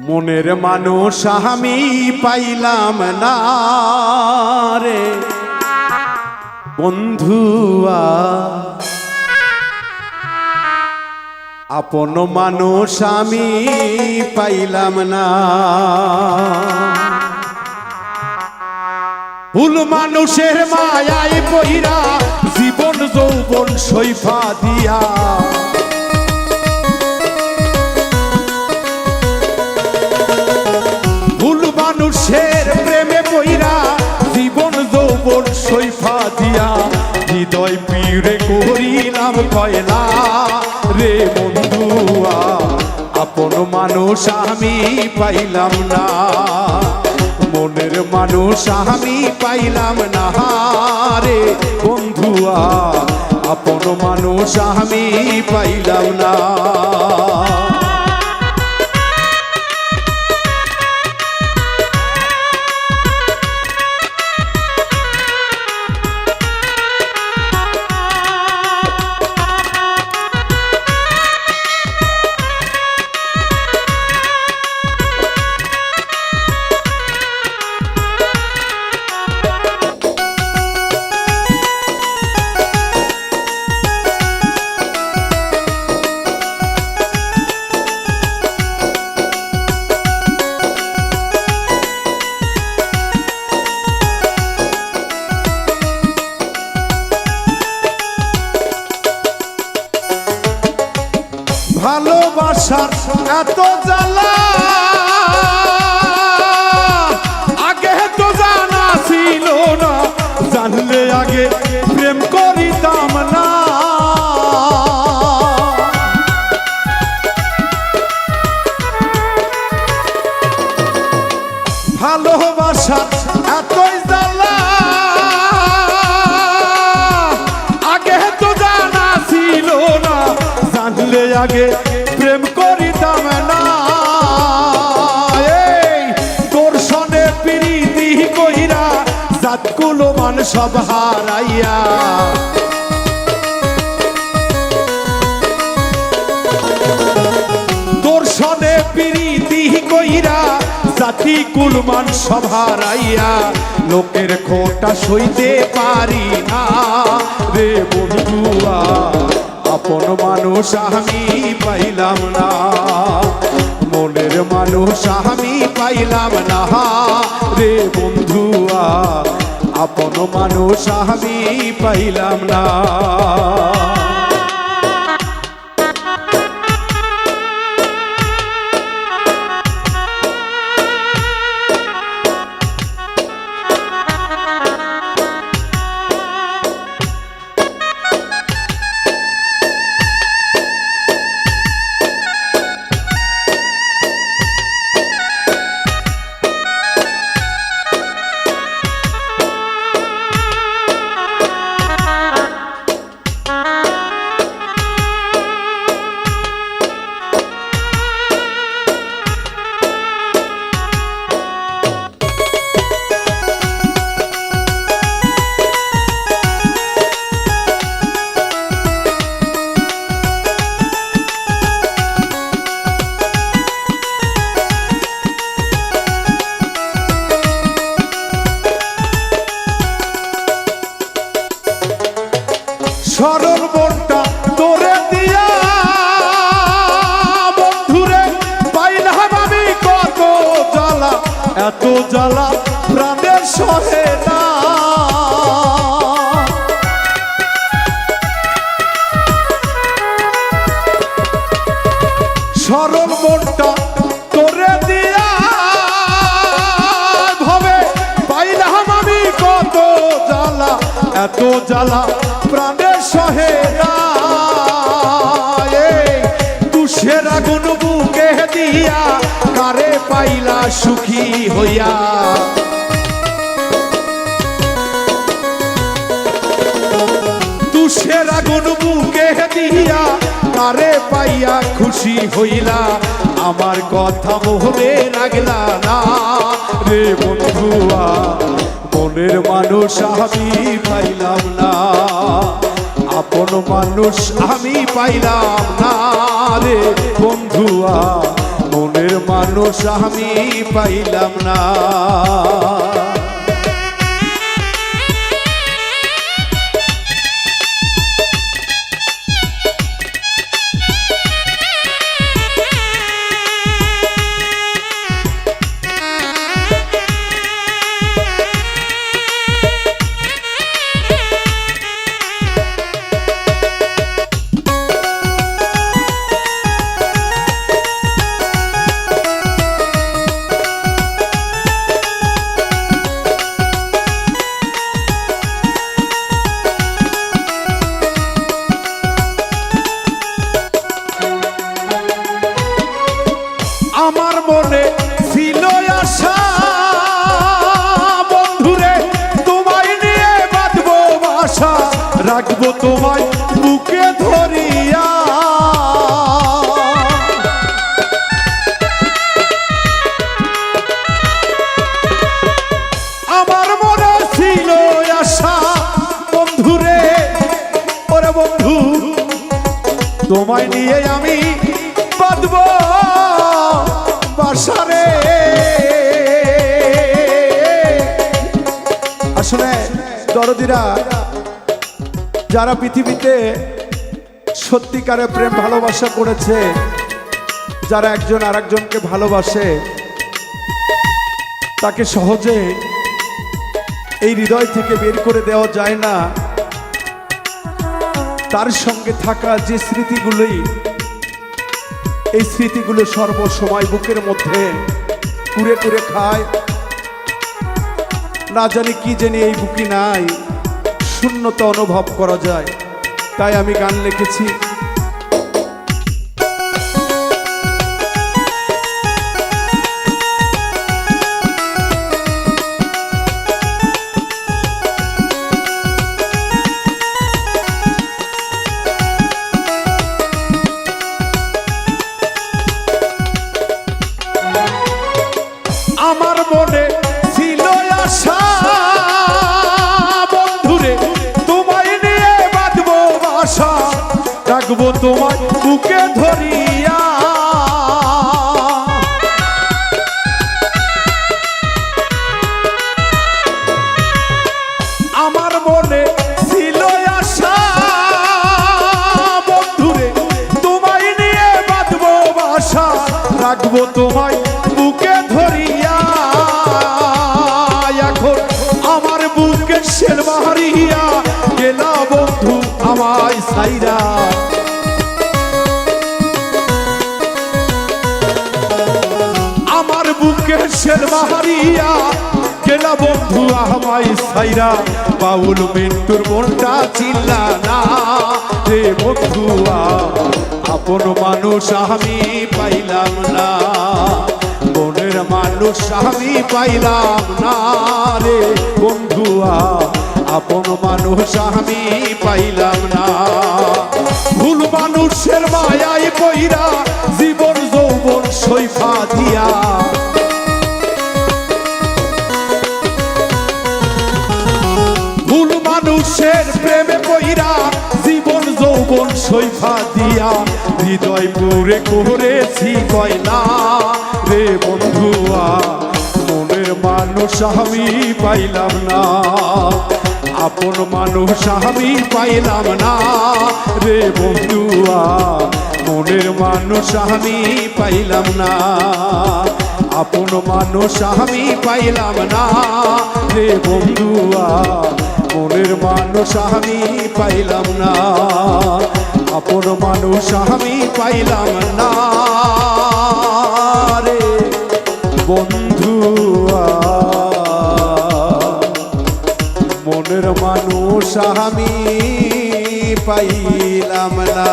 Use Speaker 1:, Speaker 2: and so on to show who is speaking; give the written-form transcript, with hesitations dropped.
Speaker 1: মনের মানুষ আমি পাইলাম না রে বন্ধুয়া, আপন মানুষ আমি পাইলাম না। ভুল মানুষের মায়ায় পইরা জীবন যৌবন সইফা দিয়া, ভুল মানুষের প্রেমে পইরা জীবন যৌবন সইফা দিয়া, হৃদয় পীড়ে করিলাম কয়লা রে বন্ধুয়া, আপন মানুষ আমি পাইলাম না। মনের মানুষ আমি পাইলাম না রে বন্ধুয়া, আপন মানুষ আমি পাইলাম না। ভালোবাসার এত জ্বালা আগে তো জানা ছিল না, জানলে আগে প্রেম করিতাম না। ভালোবাসার এতই জ্বালা আগে তো জানা ছিল না, জানলে আগে প্রেম করিতাম না। এই তোর সনে প্রীতি কইরা জাতকুলো মান সব হারাইয়া, তোর সনে প্রীতি কইরা জাতি কুলমান সব হারাইয়া, লোকের খোটা সইতে পারি না রে বন্ধুয়া, আপন মানুষ আমি পাইলাম না। মনের মানুষ আমি পাইলাম না রে বন্ধুয়া, আপন মানুষ আমি পাইলাম না। সরল মনটা তোরে দিয়া বন্ধুরে পাইলাম আমি কত জ্বালা, এত জ্বালা প্রাণের সহে না। সরল মনটা তোরে দিয়া ভবে পাইলাম আমি কত জ্বালা, এত জ্বালা প্রাণের সহে না। তুষের আগুন বুকে দিয়া কারে পাইলা সুখী হইয়া, তুষের আগুন বুকে দিয়া কারে পাইয়া খুশি হইলা, আমার কথা মোহরে লাগলা না রে বন্ধুয়া, মনের মানুষ আমি পাইলাম না। আপন মানুষ আমি পাইলাম না রে বন্ধুয়া, মনের মানুষ মানুষ আমি পাইলাম না। আমার মনে ছিল আশা বন্ধুরে তোমায় নিয়ে বাঁধবো বাসা, রাখবো তোমায় বুকে ধরিয়া। আমার মনে ছিল আশা বন্ধুরে, ওরে বন্ধু তোমায় নিয়ে আমি বাঁধবো বাসারে। আসলে দরদিরা যারা পৃথিবীতে সত্যিকারে প্রেম ভালোবাসা করেছে, যারা একজন আরেকজনকে ভালোবাসে, তাকে সহজে এই হৃদয় থেকে বের করে দেওয়া যায় না। তার সঙ্গে থাকা যে স্মৃতিগুলোই, এই স্মৃতিগুলো সর্বসময় বুকের মধ্যে কুড়ে কুড়ে খায়। না জানি কি জানি এই বুকি নাই, শূন্যতা অনুভব করা যায়। তাই আমি গান লিখেছি। আমার মনে ছিল আশা বন্ধুরে তোমায় নিয়ে বাঁধবো বাসা, রাখবো তোমায় বুকে ধরিয়া। আমার মনে ছিল আশা বন্ধুরে তোমায় নিয়ে বাঁধবো বাসা, রাখবো তোমায় বুকে ধরিয়া। এখন আমার বুকে শের মারিয়া গেলা বন্ধু আমায় সাইরা। আমার বুকে শের মারিয়া গেলা বন্ধু আমায় সাইরা। বাউল মিন্টুর মনটা চিল্লা না রে বন্ধুয়া, আপন মানুষ আমি পাইলাম না, মনের মানুষ আমি পাইলাম না রে বন্ধুয়া, আপন মানুষ আমি পাইলাম না। ভুল মানুষের মায়ায় পইরা জীবন যৌবন সৈফা দিয়া। ভুল মানুষের প্রেমে পইরা জীবন যৌবন সৈফা দিয়া। হৃদয় পুরে করেছি কয়লা রে বন্ধুয়া, মনের মানুষ আমি পাইলাম না, আপন মানুষ আমি পাইলাম না রে বন্ধুয়া, মনের মানুষ আমি পাইলাম না, আপন মানুষ আমি পাইলাম না রে বন্ধুয়া, মনের মানুষ আমি পাইলাম না, আপন মানুষ আমি পাইলাম না রে বন্ধুয়া, মনের মানুষ আমি পাইলাম না।